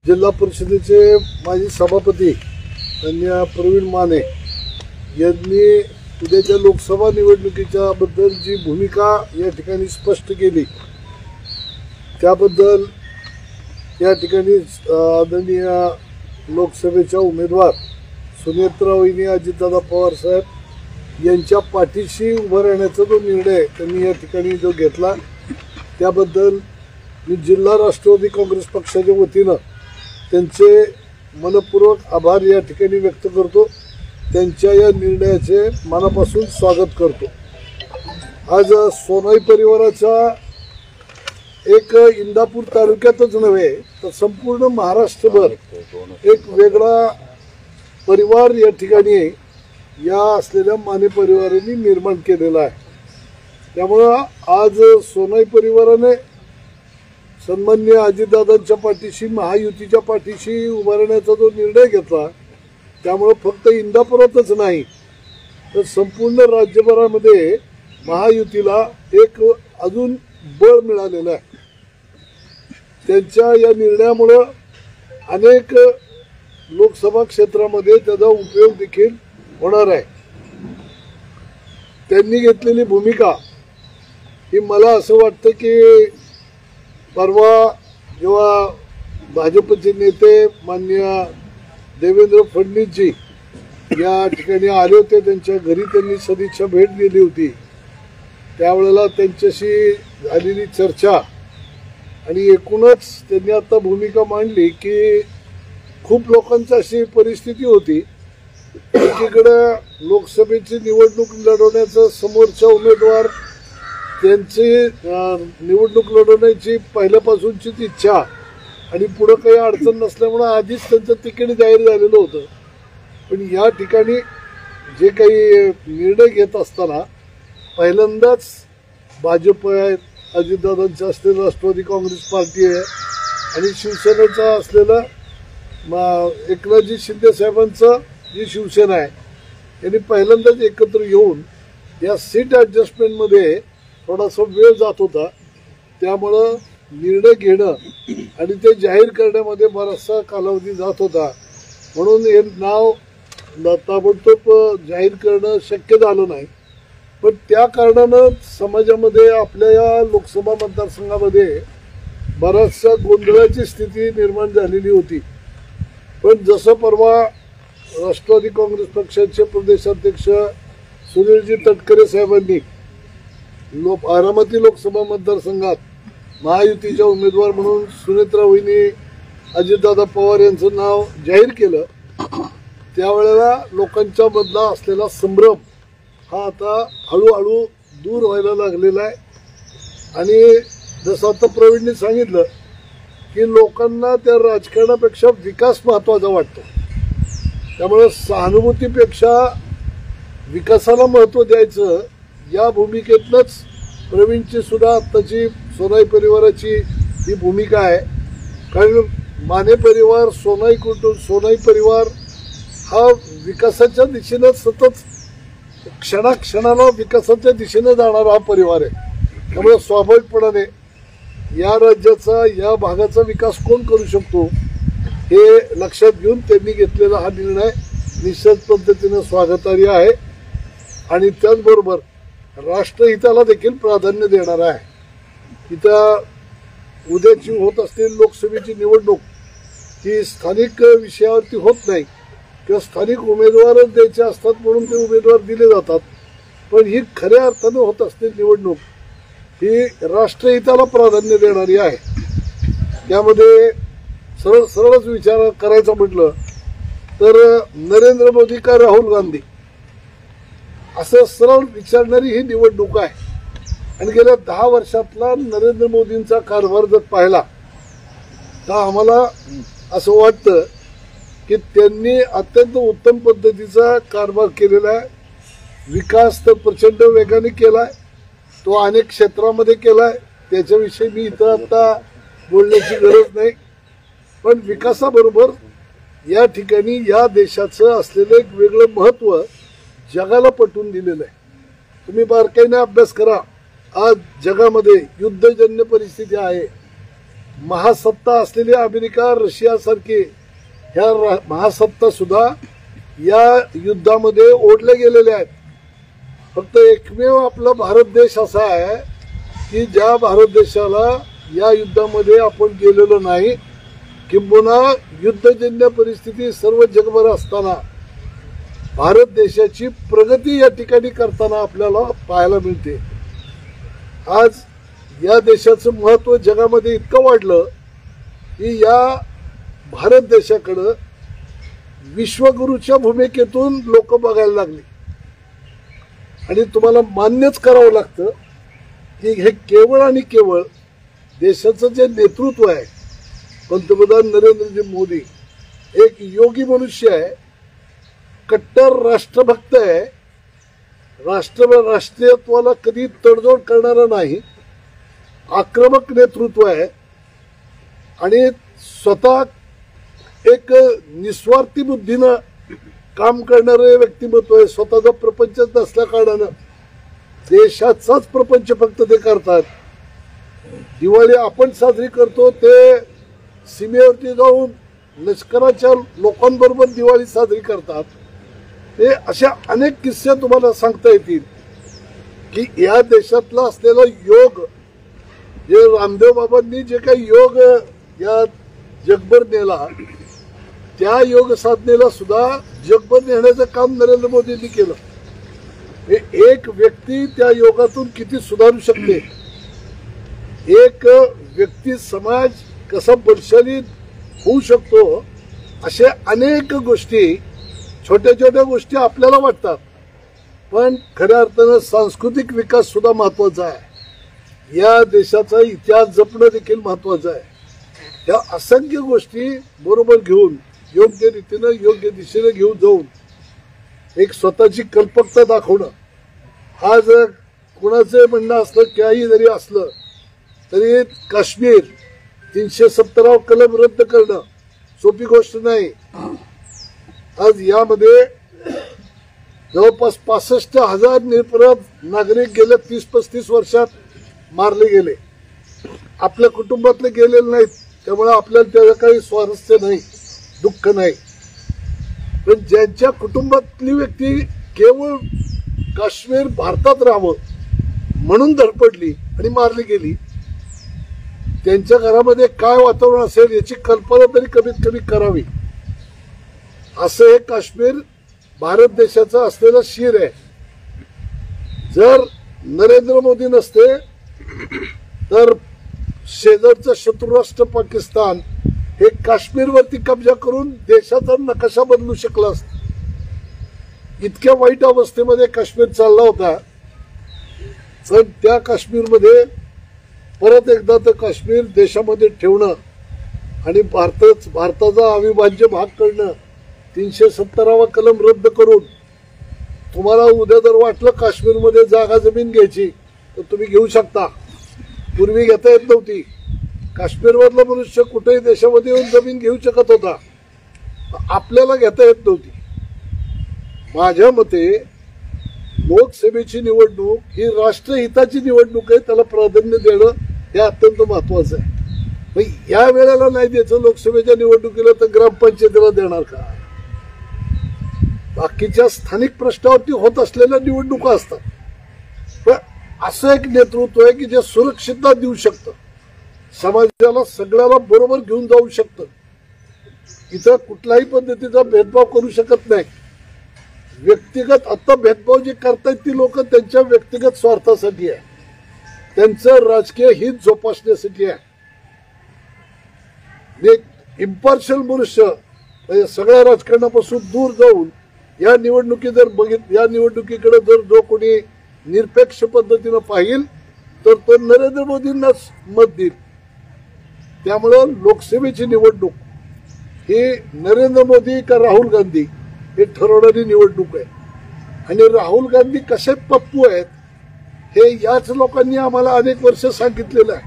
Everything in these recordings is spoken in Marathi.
जिल्हा परिषदेचे माजी सभापती माननीय प्रवीण माने यांनी उद्याच्या लोकसभा निवडणुकीच्या बद्दल जी भूमिका या ठिकाणी स्पष्ट केली त्याबद्दल या ठिकाणी आदरणीय लोकसभेच्या उमेदवार सुनेत्रा वहिनी अजितदादा पवार साहेब यांच्या पाठीशी उभं राहण्याचा जो निर्णय त्यांनी या ठिकाणी जो घेतला त्याबद्दल मी जिल्हा राष्ट्रवादी काँग्रेस पक्षाच्या वतीनं त्यांचे मनपूर्वक आभार या ठिकाणी व्यक्त करतो। त्यांच्या या निर्णयाचे मनापासून स्वागत करतो। आज सोनाई परिवाराचा एक इंदापूर तालुक्यातच नव्हे तर संपूर्ण महाराष्ट्रभर एक वेगळा परिवार या ठिकाणी या असलेल्या माने परिवाराने निर्माण केलेला आहे। त्यामुळे आज सोनाई परिवाराने सन्माननीय अजितदादांच्या पाठीशी महायुतीच्या पाठीशी उभारण्याचा जो निर्णय घेतला त्यामुळे फक्त इंदापुरातच नाही तर संपूर्ण राज्यभरामध्ये महायुतीला एक अजून बळ मिळालेलं आहे। त्यांच्या या निर्णयामुळे अनेक लोकसभा क्षेत्रामध्ये त्याचा उपयोग देखील होणार आहे। त्यांनी घेतलेली भूमिका ही मला असं वाटतं की परवा जेव्हा भाजपचे नेते माननीय देवेंद्र फडणवीसजी या ठिकाणी आले होते त्यांच्या घरी त्यांनी सदिच्छा भेट दिली होती त्यावेळेला त्यांच्याशी झालेली चर्चा आणि एकूणच त्यांनी आता भूमिका मांडली की खूप लोकांची अशी परिस्थिती होती एकीकडे लोकसभेची निवडणूक लढवण्याचं समोरचा उमेदवार त्यांची निवडणूक लढवण्याची पहिल्यापासूनचीच इच्छा आणि पुढे काही अडचण नसल्यामुळे आधीच त्यांचं तिकीट जाहीर झालेलं होतं। पण या ठिकाणी जे काही निर्णय घेत असताना पहिल्यांदाच भाजप आहे अजितदादांचं असलेलं राष्ट्रवादी काँग्रेस पार्टी आहे आणि शिवसेनेचा असलेला एकनाथजी शिंदे साहेबांचं जी शिवसेना आहे यांनी पहिल्यांदाच एकत्र येऊन या सीट ॲडजस्टमेंटमध्ये थोडासा वेळ जात होता त्यामुळं निर्णय घेणं आणि ते जाहीर करण्यामध्ये बराचसा कालावधी जात होता म्हणून हे नाव ताबडतोब जाहीर करणं शक्य झालं नाही। पण त्या कारणानं समाजामध्ये आपल्या या लोकसभा मतदारसंघामध्ये बराचसा गोंधळाची स्थिती निर्माण झालेली होती। पण जसं परवा राष्ट्रवादी काँग्रेस पक्षाचे प्रदेशाध्यक्ष सुनीलजी तटकरे साहेबांनी बारामती लोकसभा मतदारसंघात महायुतीच्या उमेदवार म्हणून सुनेत्रा वहिनी अजितदादा पवार यांचं नाव जाहीर केलं त्यावेळेला लोकांच्या मधला असलेला संभ्रम हा आता हळूहळू दूर व्हायला लागलेला आहे। आणि जसं आता प्रवीणने सांगितलं की लोकांना त्या राजकारणापेक्षा विकास महत्त्वाचा वाटतो त्यामुळे सहानुभूतीपेक्षा विकासाला महत्त्व द्यायचं या भूमिकेतनंच प्रवीणची सुद्धा आत्ताची सोनाई परिवाराची ही भूमिका आहे। कारण माने परिवार सोनाई कुटुंब सोनाई परिवार हा विकासाच्या दिशेनं सतत क्षणाक्षणाला विकासाच्या दिशेने जाणारा हा परिवार आहे। त्यामुळे स्वाभाविकपणाने या राज्याचा या भागाचा विकास कोण करू शकतो हे लक्षात घेऊन त्यांनी घेतलेला हा निर्णय निश्चित पद्धतीने स्वागतार्ह आहे आणि त्याचबरोबर राष्ट्रहिताला देखील प्राधान्य देणार आहे। इथं उद्याची होत असलेली लोकसभेची निवडणूक ही स्थानिक विषयावरती होत नाही किंवा स्थानिक उमेदवारच द्यायचे असतात म्हणून ते उमेदवार दिले जातात पण ही खऱ्या अर्थानं होत असलेली निवडणूक ही राष्ट्रहिताला प्राधान्य देणारी आहे। त्यामध्ये सरळच विचार करायचा म्हटलं तर नरेंद्र मोदी का राहुल गांधी असं सरळ विचारणारी ही निवडणूक आहे। आणि गेल्या 10 वर्षातला नरेंद्र मोदींचा कारभार जर पाहिला तर आम्हाला असं वाटतं की त्यांनी अत्यंत उत्तम पद्धतीचा कारभार केलेला आहे। विकास तर प्रचंड वेगाने केलाय तो अनेक क्षेत्रामध्ये केलाय त्याच्याविषयी मी इथं आता बोलण्याची गरज नाही पण विकासाबरोबर या ठिकाणी या देशाचं असलेलं एक वेगळं महत्त्व जगाला पटवून दिलेलं आहे। तुम्ही बारकाईने अभ्यास करा आज जगामध्ये युद्धजन्य परिस्थिती आहे महासत्ता असलेली अमेरिका, रशिया सारखी ह्या महासत्ता सुद्धा या युद्धामध्ये ओढले गेलेले आहेत. फक्त एकमेव आपला भारत देश असा आहे की ज्या भारत देशाला या युद्धामध्ये आपण गेलेलो नाही, किंबहुना युद्धजन्य परिस्थिती सर्व जगभर असताना भारत देशाची प्रगती या ठिकाणी करताना आपल्याला पाहायला मिळते. आज या देशाचं महत्त्व जगामध्ये इतकं वाढलं की या भारत देशाकडं विश्वगुरूच्या भूमिकेतून लोक बघायला लागली. आणि तुम्हाला मान्यच करावं लागतं की हे केवळ आणि केवळ देशाचं जे नेतृत्व आहे, पंतप्रधान नरेंद्रजी मोदी एक योगी मनुष्य आहे, कट्टर राष्ट्रभक्त आहे, राष्ट्रीयत्वाला कधी तडजोड करणारा नाही, आक्रमक नेतृत्व आहे आणि स्वतः एक निस्वार्थी बुद्धीनं काम करणारे व्यक्तिमत्व आहे. स्वतःचा प्रपंचच नसल्या कारणानं देशाचाच प्रपंच फक्त ते करतात. दिवाळी आपण साजरी करतो ते सीमेवरती जाऊन लष्कराच्या लोकांबरोबर दिवाळी साजरी करतात. हे अशा अनेक किस्से तुम्हाला सांगता येतील की या देशातला असलेला योग, जे रामदेव बाबांनी जे काही योग या जगभर नेला, त्या योग साधनेला सुद्धा जगभर नेण्याचं काम नरेंद्र मोदींनी केलं. हे एक व्यक्ती त्या योगातून किती सुधारू शकते, एक व्यक्ती समाज कसा बलशाली होऊ शकतो, अशा अनेक गोष्टी, छोट्या छोट्या गोष्टी आपल्याला वाटतात, पण खऱ्या अर्थानं सांस्कृतिक विकास सुद्धा महत्वाचा आहे. या देशाचा इतिहास जपणं देखील महत्वाचं आहे. या असंख्य गोष्टी बरोबर घेऊन योग्य रीतीनं योग्य दिशेने घेऊन जाऊन एक स्वतःची कल्पकता दाखवणं. आज कुणाचं म्हणणं असलं, काही जरी असलं तरी काश्मीर 370 कलम रद्द करणं सोपी गोष्ट नाही. आज यामध्ये जवळपास 65,000 निरपराध नागरिक गेल्या 30-35 वर्षात मारले गेले. आपल्या कुटुंबातले गेलेले नाहीत, त्यामुळे आपल्याला त्याचं काही स्वारस्य नाही, दुःख नाही. पण ज्यांच्या कुटुंबातली व्यक्ती केवळ काश्मीर भारतात राहावं म्हणून धडपडली आणि मारली गेली, त्यांच्या घरामध्ये काय वातावरण असेल याची कल्पना तरी कमीत कमी करावी. असं हे काश्मीर भारत देशाचा असलेला शीर आहे. जर नरेंद्र मोदी नसते तर शेजारचं शत्रुराष्ट्र पाकिस्तान हे काश्मीरवरती कब्जा करून देशाचा नकाशा बदलू शकला असता. इतक्या वाईट अवस्थेमध्ये काश्मीर चालला होता. पण त्या काश्मीरमध्ये परत एकदा तर काश्मीर देशामध्ये ठेवणं आणि भारताचा अविभाज्य भाग करणं, 370 कलम रद्द करून, तुम्हाला उद्या जर वाटलं काश्मीरमध्ये जागा जमीन घ्यायची तर तुम्ही घेऊ शकता. पूर्वी घेता येत नव्हती. काश्मीरमधला मनुष्य कुठेही देशामध्ये येऊन जमीन घेऊ शकत होता, आपल्याला घेता येत नव्हती. माझ्या मते लोकसभेची निवडणूक ही राष्ट्रहिताची निवडणूक आहे, त्याला प्राधान्य देणं हे अत्यंत महत्वाचं आहे. या वेळेला नाही द्यायचं लोकसभेच्या निवडणुकीला तर ग्रामपंचायतीला देणार का? बाकीच्या स्थानिक प्रश्नावरती होत असलेल्या निवडणुका असतात. पण असं एक नेतृत्व आहे की जे सुरक्षितता देऊ शकतं, समाजाला सगळ्याला बरोबर घेऊन जाऊ शकतं. इथं कुठल्याही पद्धतीचा भेदभाव करू शकत नाही. व्यक्तिगत आता भेदभाव जे करतायत ती लोक त्यांच्या व्यक्तिगत स्वार्थासाठी आहे, त्यांचं राजकीय हित जोपासण्यासाठी आहे. एक इम्पार्शियल मनुष्य सगळ्या राजकारणापासून दूर जाऊन या निवडणुकी जर या निवडणुकीकडे जर जो कोणी निरपेक्ष पद्धतीनं पाहिल तर तो नरेंद्र मोदींनाच मत देईल. त्यामुळं लोकसभेची निवडणूक ही नरेंद्र मोदी का राहुल गांधी हे ठरवणारी निवडणूक आहे. आणि राहुल गांधी कसे पप्पू आहेत हे याच लोकांनी आम्हाला अनेक वर्ष सांगितलेलं आहे.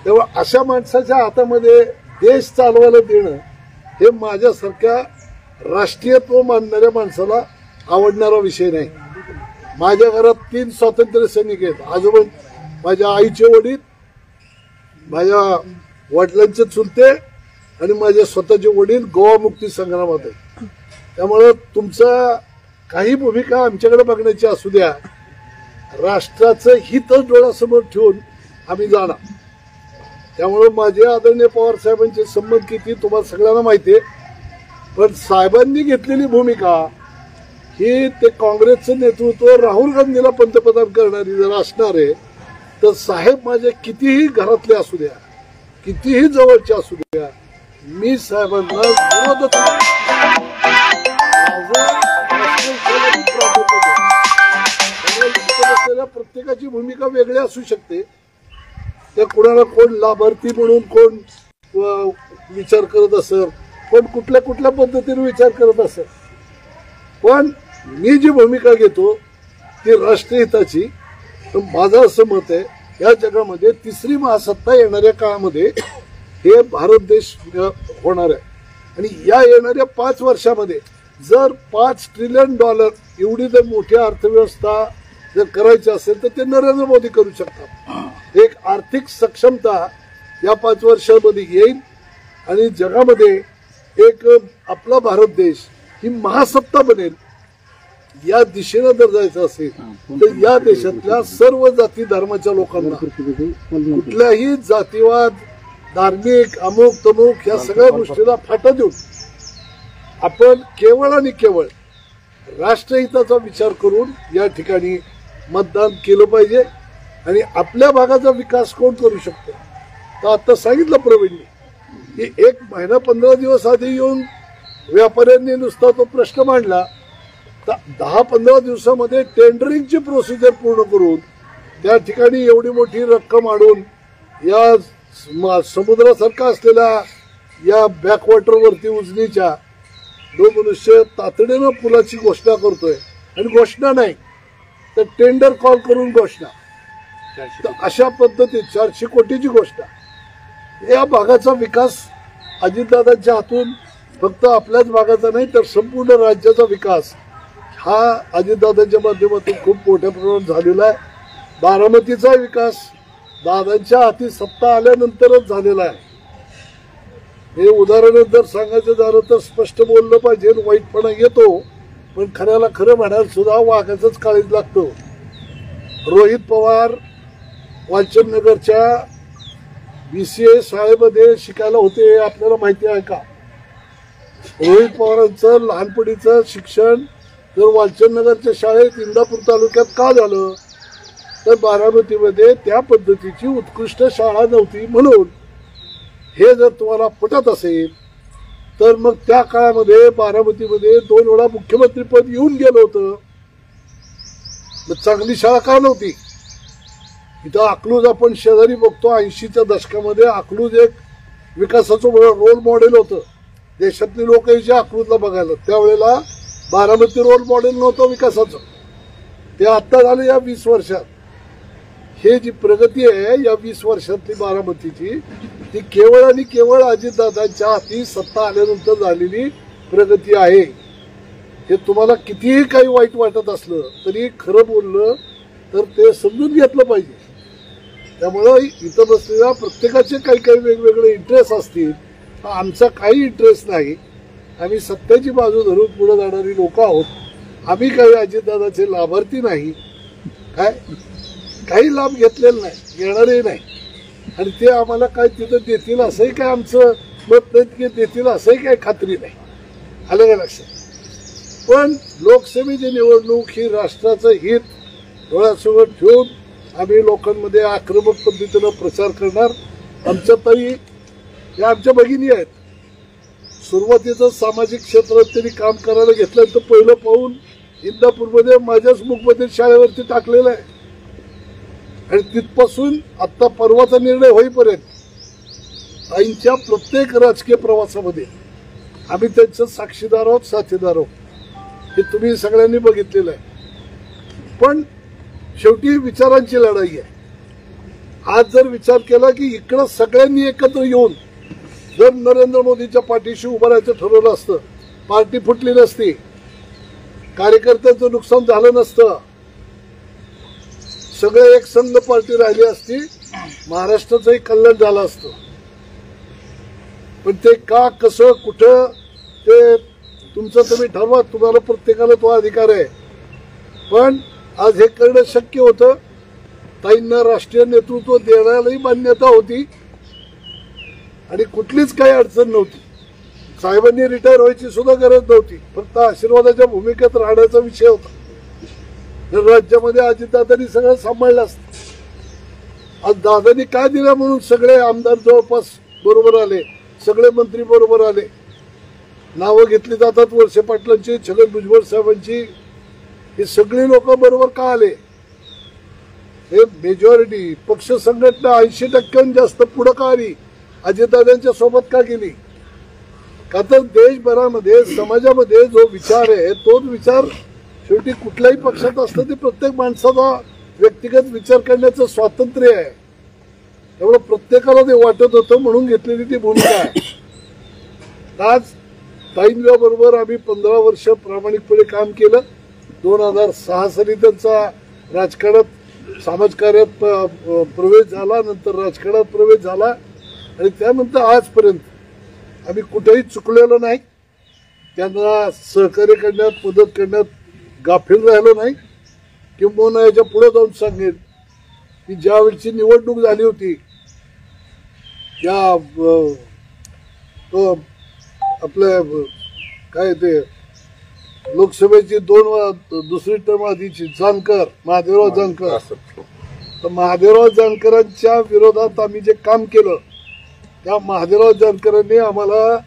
तेव्हा अशा माणसाच्या हातामध्ये देश चालवायला देणं हे माझ्यासारख्या राष्ट्रीयत्व मानणाऱ्या माणसाला आवडणारा विषय नाही. माझ्या घरात 3 स्वातंत्र्य सैनिक आहेत. आजोबा, माझ्या आईचे वडील, माझ्या वडिलांचे चुलते आणि माझे स्वतःचे वडील गोवा मुक्ती संग्रामात आहेत. त्यामुळं तुमचा काही भूमिका आमच्याकडे बघण्याची असू द्या, राष्ट्राचं हितच डोळ्यासमोर ठेवून आम्ही जाणार. त्यामुळे माझे आदरणीय पवार साहेबांचे संबंध किती तुम्हाला सगळ्यांना माहिती आहे. पण साहेबांनी घेतलेली भूमिका ही ते काँग्रेसचं नेतृत्व राहुल गांधीला पंतप्रधान करणारी जर असणार आहे, तर साहेब माझे कितीही घरातले असू द्या, कितीही जवळचे असू द्या, मी साहेबांना विरोधच प्रत्येकाची भूमिका वेगळी असू शकते. त्या कुणाला कोण लाभार्थी म्हणून कोण विचार करत असेल, कोण कुठल्या कुठल्या पद्धतीने विचार करत असेल. पण मी जी भूमिका घेतो ती राष्ट्रहिताची. माझं असं मत आहे, या जगामध्ये तिसरी महासत्ता येणाऱ्या काळामध्ये हे भारत देश होणार आहे. आणि या येणाऱ्या 5 वर्षामध्ये जर $5 ट्रिलियन एवढी जर मोठी अर्थव्यवस्था जर करायची असेल तर ते नरेंद्र मोदी करू शकतात. एक आर्थिक सक्षमता या 5 वर्षामध्ये येईल आणि जगामध्ये एक आपला भारत देश ही महासत्ता बनेल. या दिशेनं जर जायचं असेल तर या देशातल्या सर्व जाती धर्माच्या लोकांना कुठल्याही जातीवाद, धार्मिक, अमुक तमुक या सगळ्या गोष्टीला फाटा देऊन आपण केवळ आणि केवळ राष्ट्रहिताचा विचार करून या ठिकाणी मतदान केलं पाहिजे. आणि आपल्या भागाचा विकास कोण करू शकतो, तर आता सांगितलं प्रवीणनी की 1 महिना 15 दिवस आधी येऊन व्यापाऱ्यांनी नुसता तो प्रश्न मांडला, तर 10-15 दिवसामध्ये टेंडरिंगची प्रोसिजर पूर्ण करून त्या ठिकाणी एवढी मोठी रक्कम आणून या समुद्रासारखा असलेल्या या बॅकवॉटरवरती उजनीच्या जो मनुष्य तातडीनं पुलाची घोषणा करतोय, आणि घोषणा नाही तर टेंडर कॉल करून घोषणा, तर अशा पद्धतीत 400 कोटीची घोषणा. या भागाचा विकास अजितदादांच्या हातून फक्त आपल्याच भागाचा नाही तर संपूर्ण राज्याचा विकास हा अजितदादांच्या माध्यमातून खूप मोठ्या प्रमाणात झालेला आहे. बारामतीचा विकास दादांच्या हाती सत्ता आल्यानंतरच झालेला आहे. हे उदाहरण जर सांगायचं झालं तर स्पष्ट बोललं पाहिजे, वाईटपणा येतो, पण खऱ्याला खरं म्हणायला सुद्धा वाघाचंच काळीज लागतं. रोहित पवार वालचंदनगरच्या BCA शाळेमध्ये शिकायला होते, आपल्याला माहिती आहे का? रोहित पवारांचं लहानपणीचं शिक्षण जर वालचंदनगरच्या शाळेत इंदापूर तालुक्यात का झालं, तर बारामतीमध्ये त्या पद्धतीची उत्कृष्ट शाळा नव्हती. म्हणून हे जर तुम्हाला पटत असेल तर मग त्या काळामध्ये बारामतीमध्ये 2 वेळा मुख्यमंत्रीपद येऊन गेलं होतं. चांगली शाळा का नव्हती? इथं अकलूज आपण शेजारी बघतो. 80च्या दशकामध्ये अकलूज एक विकासाचं रोल मॉडेल होतं. देशातली लोक यायची अकलूजला बघायला. त्यावेळेला बारामती रोल मॉडेल नव्हतं विकासाचं. ते आत्ता झालं या 20 वर्षात. हे जी प्रगती आहे या 20 वर्षातली बारामतीची, ती केवळ आणि केवळ अजितदादांच्या हाती सत्ता आल्यानंतर झालेली प्रगती आहे. हे तुम्हाला कितीही काही वाईट वाटत असलं तरी खरं बोललं तर ते समजून घेतलं पाहिजे. त्यामुळं इथं बसलेल्या प्रत्येकाचे काही काही वेगवेगळे इंटरेस्ट असतील. आमचा काही इंटरेस्ट नाही. आम्ही सत्याची बाजू धरून पुढे जाणारी लोक आहोत. आम्ही काही अजितदादाचे लाभार्थी नाही, काही लाभ घेतलेला नाही, घेणारही नाही. आणि ते आम्हाला काय तिथं देतील असंही काय आमचं मत नाही की देतील असंही काही खात्री नाही. आलं का लक्षात? पण लोकसभेची निवडणूक ही राष्ट्राचं हित डोळ्यासमोर ठेवून आम्ही लोकांमध्ये आक्रमक पद्धतीनं प्रचार करणार. आमच्या ताई या आमच्या भगिनी आहेत. सुरुवातीचं सामाजिक क्षेत्रात त्यांनी काम करायला घेतल्यानंतर पहिलं पाऊल इंदापूरमध्ये माझ्याच मुखमधील शाळेवरती टाकलेलं आहे. आणि तिथपासून आता परवाचा निर्णय होईपर्यंत ताईंच्या प्रत्येक राजकीय प्रवासामध्ये आम्ही त्यांचं साक्षीदार आहोत, साथीदार आहोत. हे तुम्ही सगळ्यांनी बघितलेलं आहे. पण शेवटी विचारांची लढाई आहे. आज जर विचार केला की इकडं सगळ्यांनी एकत्र येऊन जर नरेंद्र मोदीच्या पाठीशी उभं राहायचं ठरवलं असतं, पार्टी फुटली नसती, कार्यकर्त्यांचं नुकसान झालं नसतं, सगळे एक संघ पार्टी राहिली असती, महाराष्ट्राचंही कल्याण झालं असतं. पण ते का कसं कुठं ते तुमचं तुम्ही ठरवा, तुम्हाला प्रत्येकाला तो अधिकार आहे. पण आज हे करणं शक्य होतं. ताईंना राष्ट्रीय नेतृत्व देण्यालाही मान्यता होती आणि कुठलीच काही अडचण नव्हती. साहेबांनी रिटायर व्हायची सुद्धा गरज नव्हती, फक्त आशीर्वादाच्या भूमिकेत राहण्याचा विषय होता. तर राज्यामध्ये अजितदादांनी सगळं सांभाळलं असतं. आज दादांनी काय दिलं म्हणून सगळे आमदार जवळपास बरोबर आले, सगळे मंत्री बरोबर आले. नावं घेतली जातात वळसे पाटलांची, छगन भुजबळ साहेबांची. हे सगळे लोक बरोबर का आले? हे मेजॉरिटी पक्ष संघटना 80% जास्त पुढं का आली? अजितदादांच्या सोबत का गेली? का तर देशभरामध्ये समाजामध्ये जो विचार आहे तोच विचार शेवटी कुठल्याही पक्षात असतं ते प्रत्येक माणसाचा व्यक्तिगत विचार करण्याचं स्वातंत्र्य आहे. त्यामुळे प्रत्येकाला ते वाटत होतं म्हणून घेतलेली ती भूमिका आहे. आज ताईंच्या बरोबर आम्ही 15 वर्ष प्रामाणिकपणे काम केलं. 2006 साली त्यांचा राजकारणात समाजकार्यात प्रवेश झाला, नंतर राजकारणात प्रवेश झाला आणि त्यानंतर आजपर्यंत आम्ही कुठेही चुकलेलो नाही. त्यांना सहकार्य करण्यात मदत करण्यात गाफील राहिलो नाही. किंबहुना याच्या पुढे जाऊन सांगेन की ज्या वेळची निवडणूक झाली होती त्या आपल्या काय ते लोकसभेची दुसरी टर्म आधीची जानकर, महादेवराव जानकर, तर महादेवराव जानकरांच्या विरोधात आम्ही जे काम केलं त्या महादेवराव जानकरांनी आम्हाला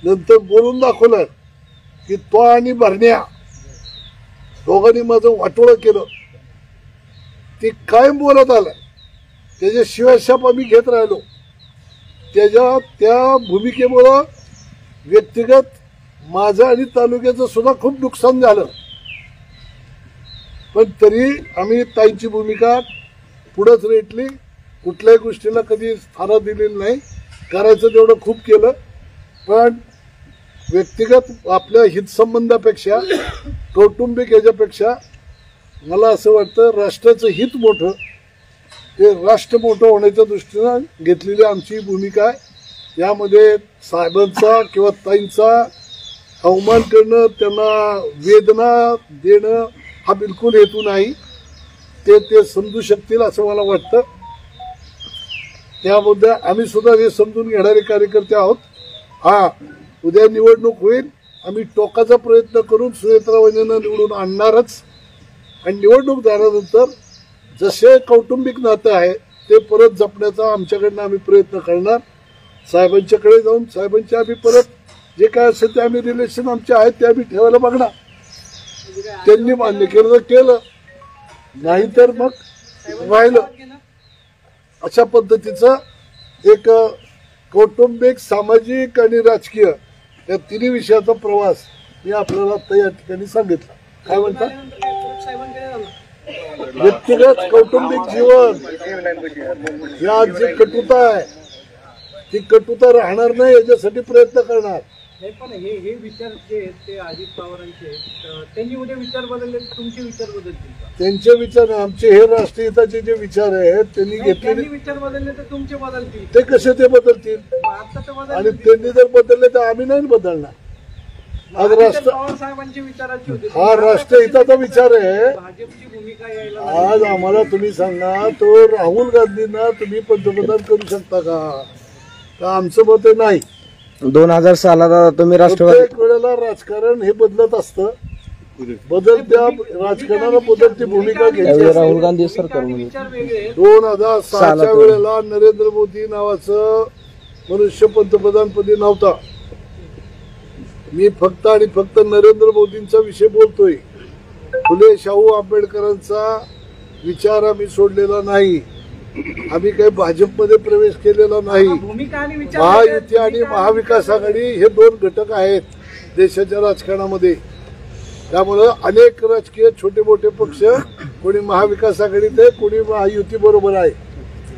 नंतर बोलून दाखवलं की तो आणि भरण्या दोघांनी माझं वाटोळं केलं. ते कायम बोलत आलं, त्याच्याशिवाय शाप आम्ही घेत राहिलो. त्या भूमिकेमुळं व्यक्तिगत माझं आणि तालुक्याचं सुद्धा खूप नुकसान झालं. पण तरी आम्ही ताईंची भूमिका पुढंच रेटली. कुठल्याही गोष्टीला कधी थारा दिलेली नाही. करायचं तेवढं खूप केलं. पण व्यक्तिगत आपल्या हितसंबंधापेक्षा कौटुंबिक याच्यापेक्षा मला असं वाटतं राष्ट्राचं हित मोठं, ते राष्ट्र मोठं होण्याच्या दृष्टीनं घेतलेली आमची भूमिका आहे. यामध्ये साहेबांचा किंवा ताईंचा अवमान करणं, त्यांना वेदना देणं हा बिलकुल हेतू नाही. ते समजू शकतील असं मला वाटतं. त्यामुळे आम्ही सुद्धा हे समजून घेणारे कार्यकर्ते आहोत. हा, उद्या निवडणूक होईल, आम्ही टोकाचा प्रयत्न करून सुनेत्रा वहिनींना निवडून आणणारच. आणि निवडणूक झाल्यानंतर जसे कौटुंबिक नातं आहे ते परत जपण्याचा आमच्याकडनं आम्ही प्रयत्न करणार. साहेबांच्याकडे जाऊन साहेबांचे आम्ही परत जे काय असेल ते आम्ही रिलेशन आमचे आहेत ते आम्ही ठेवायला बघणार. त्यांनी मान्य केलं तर केलं, नाहीतर मग राहिलं. अशा पद्धतीचं एक कौटुंबिक, सामाजिक आणि राजकीय या तिन्ही विषयाचा प्रवास मी आपल्याला आता या ठिकाणी सांगितला. काय म्हणतात? व्यक्तिगत कौटुंबिक जीवन या जी कटुता आहे ती कटुता राहणार नाही याच्यासाठी प्रयत्न करणार. पण हे विचार जे आहेत ते अजित पवारांचे, त्यांनी उद्या विचार बदलले, तुमचे विचार बदलतील का? त्यांचे विचार, आमचे हे राष्ट्रीय हिताचे जे विचार आहेत त्यांनी घेतलेले विचार बदलले तर तुमचे बदलतील. ते कसे ते बदलतील? आणि त्यांनी जर बदलले तर आम्ही नाही बदलणार. आज राष्ट्र पवार साहेबांची विचाराची होती, हा राष्ट्रहिताचा विचार आहे. भाजपची भूमिका यायला आज आम्हाला तुम्ही सांगा, तो राहुल गांधींना तुम्ही पंतप्रधान करू शकता का? तर आमचं मत नाही. 2000 सालात तुम्ही राष्ट्रवादी प्रत्येक वेळेला राजकारण हे बदलत असतं. बदलत्या राजकारणाला बदलती भूमिका घ्यायची. राहुल गांधी सरकार 2006च्या वेळेला नरेंद्र मोदी नावाचं मनुष्य पंतप्रधानपदी नव्हता. मी फक्त आणि फक्त नरेंद्र मोदींचा विषय बोलतोय. फुले शाहू आंबेडकरांचा विचार आम्ही सोडलेला नाही. आम्ही काही भाजपमध्ये प्रवेश केलेला नाही. महायुती आणि महाविकास आघाडी हे दोन घटक आहेत देशाच्या राजकारणामध्ये. त्यामुळं अनेक राजकीय छोटे मोठे पक्ष कोणी महाविकास आघाडीत आहे, कोणी महायुती बरोबर आहे.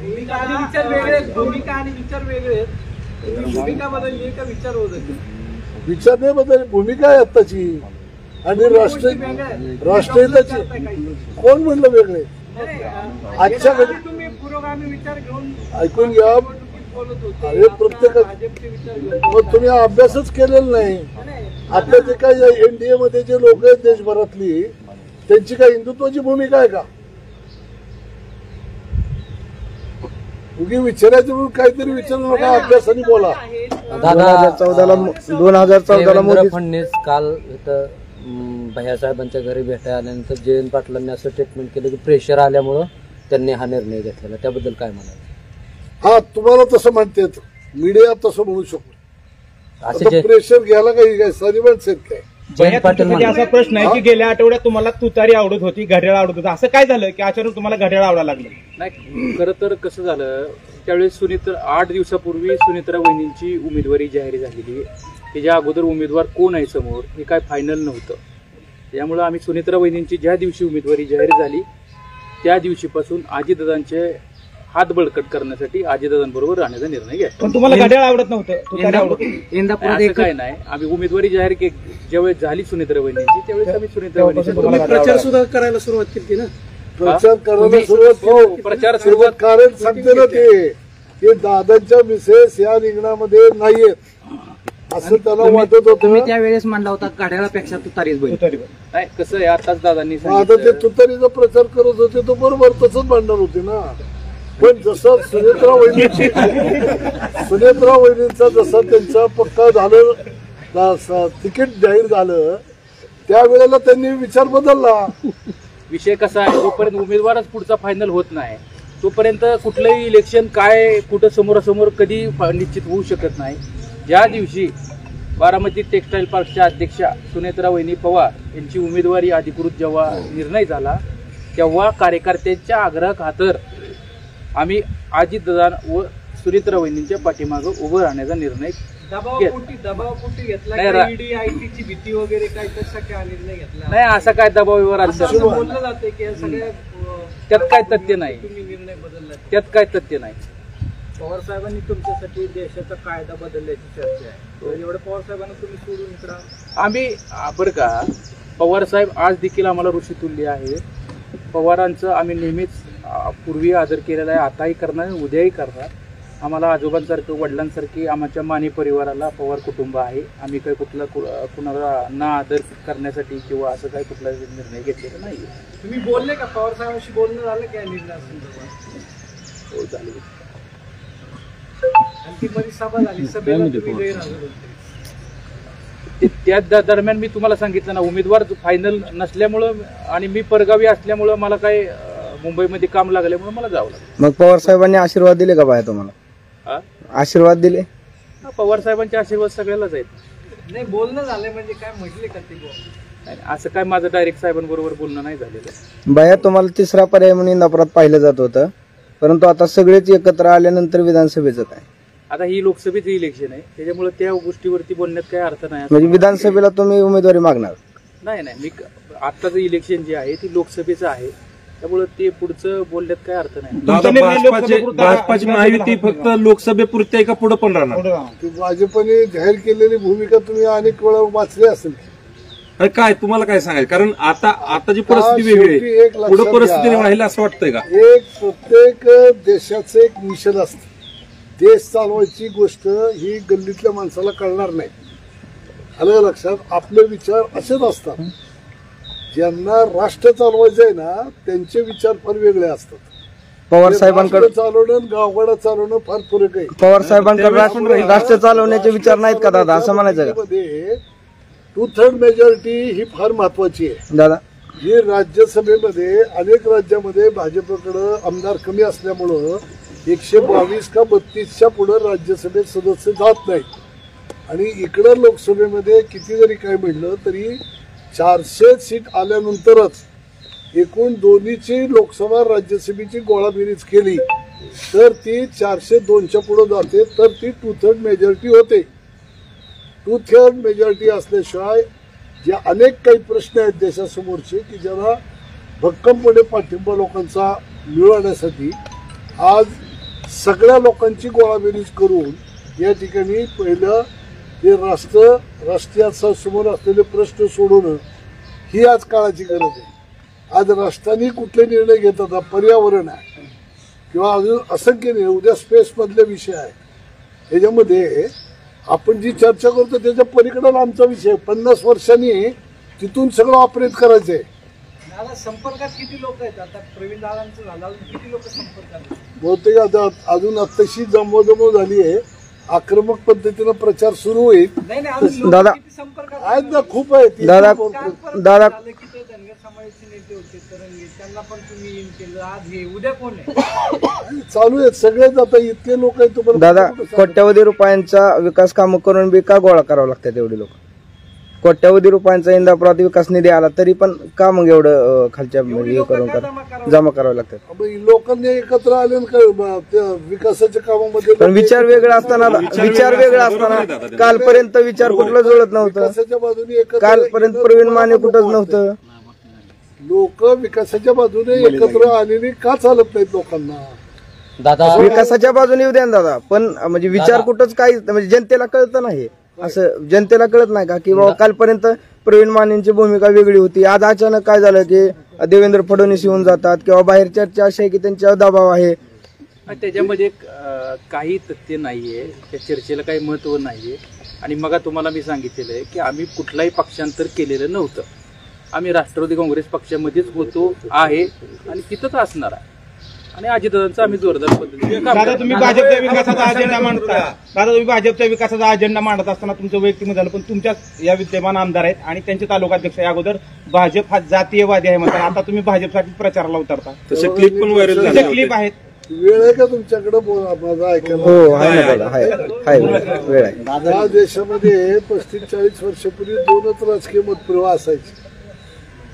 भूमिका आणि विचार वेगळे. भूमिका बदलली का विचार बदलले? विचार नाही बदल, भूमिका आहे आत्ताची. आणि राष्ट्रहिताची कोण म्हणलं वेगळे? आजच्या तुम्ही पुरोगामी विचार घेऊन ऐकून घ्या, बोलत होते अरे प्रत्येक भाजपचे विचार घेऊन मग तुम्ही अभ्यासच केलेला नाही. आता जे काही एनडीए मध्ये जे लोक आहेत देशभरातली त्यांची काय हिंदुत्वाची भूमिका आहे का? उगी विचारायचं म्हणून काहीतरी विचारू नका, अभ्यासाने बोला. 2014ला मोदी फडणवीस काल इथं भैयासाहेबांच्या घरी भेटायला आल्यानंतर जयंत पाटलांनी असं स्टेटमेंट केलं की प्रेशर आल्यामुळं त्यांनी हा निर्णय घेतलेला, त्याबद्दल काय म्हणाल? हा तुम्हाला तसं म्हणतात, मीडिया तसं म्हणू शकतो. असे प्रेशर घ्यायला काही काय सारी माणसं आहेत काय? जयंत पाटील तुमच्यासाठी असा प्रश्न आहे की गेल्या आठवड्यात तुम्हाला तुतारी आवडत होती, घड्याळ आवडत होतं, असं काय झालं की अचानक तुम्हाला घड्याळ आवडायला लागलं? नाही, खरं तर कसं झालं, त्यावेळेस 8 दिवसापूर्वी सुनेत्रा वहिनींची उमेदवारी जाहीर झालेली. त्याच्या अगोदर उमेदवार कोण आहे समोर हे काय फायनल नव्हतं. त्यामुळे आम्ही सुनेत्रा वहिनींची ज्या दिवशी उमेदवारी जाहीर झाली त्या दिवशीपासून अजितदादांचे हात बळकट करण्यासाठी अजितदादांबरोबर राहण्याचा निर्णय घेतला. पण तुम्हाला घड्याळ आवडत नव्हतं, तुतारी आवडत होती. असं काय नाही, आम्ही उमेदवारी जाहीर ज्यावेळेस झाली सुनेत्रा वहिनींची त्यावेळेस आम्ही सुनेत्रा वहिनीची प्रचार सुद्धा करायला सुरुवात केली ना. प्रचार करायला सुरुवात केली. प्रचार सुरुवात कारण सांगते ना ते की दादांच्या मिसेस या रिंगणामध्ये नाहीयेत असं त्याला वाटत होतं. त्यावेळेस म्हणला होता घड्याळापेक्षा तुतारीच बैल. तुतारी नाही, कसं आहे, आताच दादांनी आता ते सांगितलं, तुतारीचा प्रचार करत होते तो बरोबर तसंच भांडण होते ना. पण जसं सुनेत्रा वहिनींचा जसं त्यांचा पक्का झालं, तिकीट जाहीर झालं, त्यावेळेला त्यांनी विचार बदलला. विषय कसा आहे, जोपर्यंत उमेदवारच पुढचा फायनल होत नाही तोपर्यंत कुठलंही इलेक्शन काय कुठं समोरासमोर कधी निश्चित होऊ शकत नाही. ज्या दिवशी बारामती टेक्सटाईल पार्कच्या अध्यक्षा सुनेत्रा वहिनी पवार यांची उमेदवारी अधिकृत जेव्हा निर्णय झाला तेव्हा कार्यकर्त्यांच्या आग्रह खातर आम्ही अजितदादा व सुनेत्रा वहिनींच्या पाठीमागं उभं राहण्याचा निर्णय दबावपोटी घेतला. नाही, ईडी आयटीची भीती वगैरे काय तसा काय निर्णय घेतला नाही. असा काय दबावावर असं बोललं जाते की सगळ्या त्यात काय तथ्य नाही, तुम्ही निर्णय बदलला. त्यात काय तथ्य नाही. पवार साहेबांनी तुमच्यासाठी देशाचा कायदा बदलल्याची चर्चा आहे. एवढं पवार साहेबांना तुम्ही सोडून इकडं आम्ही बरं का, पवार साहेब आज देखील आम्हाला ऋषितुल्य आहे. पवारांचं आम्ही नेहमीच पूर्वी आदर केलेला आहे, आताही करणार, उद्याही करणार. आम्हाला आजोबांसारखं वडिलांसारखी आमच्या माने परिवाराला पवार कुटुंब आहे. आम्ही काही कुणाला ना आदर करण्यासाठी किंवा असं काही कुठला निर्णय घेतलेला नाही. तुम्ही बोलले का पवार साहेबांशी बोलणं झालं काय निर्णयासंदर्भात? हो, चालेल. आणखी मध्ये सभा झाली, सभेला तुम्ही गैरहजर होते. त्या दरम्यान मी तुम्हाला सांगितलं ना, उमेदवार फायनल नसल्यामुळं आणि मी परगावी असल्यामुळं मला काय मुंबईमध्ये काम लागल्यामुळे मला जावं लागलं. मग पवार साहेबांनी आशीर्वाद दिले का बाया तुम्हाला? आशीर्वाद दिले? पवार साहेबांचे आशीर्वाद सगळ्यालाच आहेत. नाही, बोलणं झालंय म्हणजे काय म्हटले का ते? नाही, असं काय माझं डायरेक्ट साहेबांबरोबर बोलणं नाही झालेलं. बाया तुम्हाला तिसरा पर्याय म्हणून इंदापुरात पाहिलं जात होतं, परंतु आता सगळेच एकत्र आल्यानंतर विधानसभेचं काय? आता ही लोकसभेचं इलेक्शन आहे, त्याच्यामुळे त्या गोष्टीवरती बोलण्यात काही अर्थ नाही. म्हणजे विधानसभेला तुम्ही उमेदवारी मागणार? नाही, मी आत्ताचं इलेक्शन जे आहे ते लोकसभेचं आहे, त्यामुळे ते पुढचं बोलण्यात काही अर्थ नाही. भाजपाची महायुती फक्त लोकसभेपुरती आहे का पुढे पण राहणार? भाजपने जाहीर केलेली भूमिका तुम्ही अनेक वेळा वाचली असेल. काय तुम्हाला काय सांगायचं? कारण आताची परिस्थिती वेगळी आहे, पुढे परिस्थिती राहील असं वाटतंय का? एक प्रत्येक देशाचं एक मिशन असतं. देश चालवायची गोष्ट ही गल्लीतल्या माणसाला कळणार नाही. आलं लक्षात? आपले विचार असेच असतात. ज्यांना राष्ट्र चालवायचं आहे ना त्यांचे विचार फार वेगळे असतात. पवार साहेबांकडे चालवणं गावगाडा चालवणं फार फरक आहे. पवार साहेबांकडे राष्ट्र चालवण्याचे विचार नाहीत का दादा, असं म्हणायचं का? 2/3 मेजॉरिटी ही फार महत्वाची आहे दादा. ही राज्यसभेमध्ये अनेक राज्यामध्ये भाजपकडे आमदार कमी असल्यामुळं 122 का 32च्या पुढे राज्यसभेत सदस्य जात नाहीत. आणि इकडं लोकसभेमध्ये किती जरी काय म्हणलं तरी 400 सीट आल्यानंतरच एकूण दोन्हीची लोकसभा राज्यसभेची गोळाबेरीज केली तर ती 402च्या पुढे जाते, तर ती 2/3 मेजॉरिटी होते. 2/3 मेजॉरिटी असल्याशिवाय जे अनेक काही प्रश्न आहेत देशासमोरचे की ज्याला भक्कमपणे पाठिंबा लोकांचा मिळवण्यासाठी आज सगळ्या लोकांची गोळाबेरीज करून या ठिकाणी पहिलं हे राष्ट्रासमोर असलेले प्रश्न सोडवणं ही आज काळाची गरज आहे. आज राष्ट्रांनी कुठले निर्णय घेतात, पर्यावरण आहे किंवा अजून असंख्य उद्या स्पेस मधले विषय आहे. ह्याच्यामध्ये आपण जी चर्चा करतो त्याच्या पलीकडे आमचा विषय 50 वर्षांनी तिथून सगळं ऑपरेट करायचंय. दादा संपर्कात किती लोक आहेत आता? प्रवीण दादांचं झालं, किती लोक संपर्कात आहेत? बहुतेक आता अजून आत्ताशी जमवाजमव झाली आहे. आक्रमक पद्धतीनं प्रचार सुरू होईल. नाही अजून लोकं दादा- किती संपर्कात आहेत ना, खूप आहेत. दादा- दादा की ते धनगर समाजाचे नेते होते तरंगे, त्यांना पण तुम्ही इन केलं. आज हे उद्या कोण आहे? चालू आहेत सगळेच. आता इतके लोक आहेत तुम्हाला दादा कुठं सांगू? कोट्यावधी रुपयांचा विकास कामं करून बी का गोळा करावं लागतात एवढे लोक? कोट्यावधी रुपयांचा इंदापुरात विकास निधी आला तरी पण का मग एवढं खालच्या हे करून जमा करावं लागतात? अब लोकांनी एकत्र आले ना काय त्या विकासाच्या कामामध्ये. पण विचार वेगळा असताना कालपर्यंत विचार कुठलं जुळत नव्हतं. विकासाच्या बाजूने एकत्र कालपर्यंत प्रवीण माने कुठंच नव्हतं. लोक विकासाच्या बाजूने एकत्र आलेली का चालत नाहीत लोकांना? दादा विकासाच्या बाजूने येऊ द्या ना दादा, पण म्हणजे विचार कुठंच काही म्हणजे जनतेला कळतं नाही. असं जनतेला कळत नाही का की बाबा कालपर्यंत प्रवीण मानेंची भूमिका वेगळी होती, आज अचानक काय झालं की देवेंद्र फडणवीस येऊन जातात किंवा बाहेर चर्चा अशी आहे की त्यांच्यावर दबाव आहे. त्याच्यामध्ये काही तथ्य नाहीये, त्या चर्चेला काही महत्व नाहीये. आणि मग तुम्हाला मी सांगितलेलं आहे की आम्ही कुठलाही पक्षांतर केलेलं नव्हतं. आम्ही राष्ट्रवादी काँग्रेस पक्षामध्येच होतो आहे आणि तिथंच असणार आहे. आणि अजितदादांचं आम्ही जोरदार पद्धतीने दादा तुम्ही भाजपच्या विकासाचा अजेंडा मांडता. दादा तुम्ही भाजपच्या विकासाचा अजेंडा मांडत असताना तुमचं वैयक्तिक झालं, पण तुमच्याच या विद्यमान आमदार आहेत आणि त्यांचे तालुकाध्यक्ष या अगोदर भाजप हा जातीयवादी आहे म्हणतात. आता तुम्ही भाजपसाठी प्रचाराला उतरता. तसे क्लिप पण व्हायरल झाले. क्लिप आहेत. वेळ आहे का तुमच्याकडे माझा ऐकायला? हो आहे ना दादा, आहे वेळ आहे. या देशामध्ये 35-40 वर्षापूर्वी 2च राजकीय मतप्रवाह असायचे.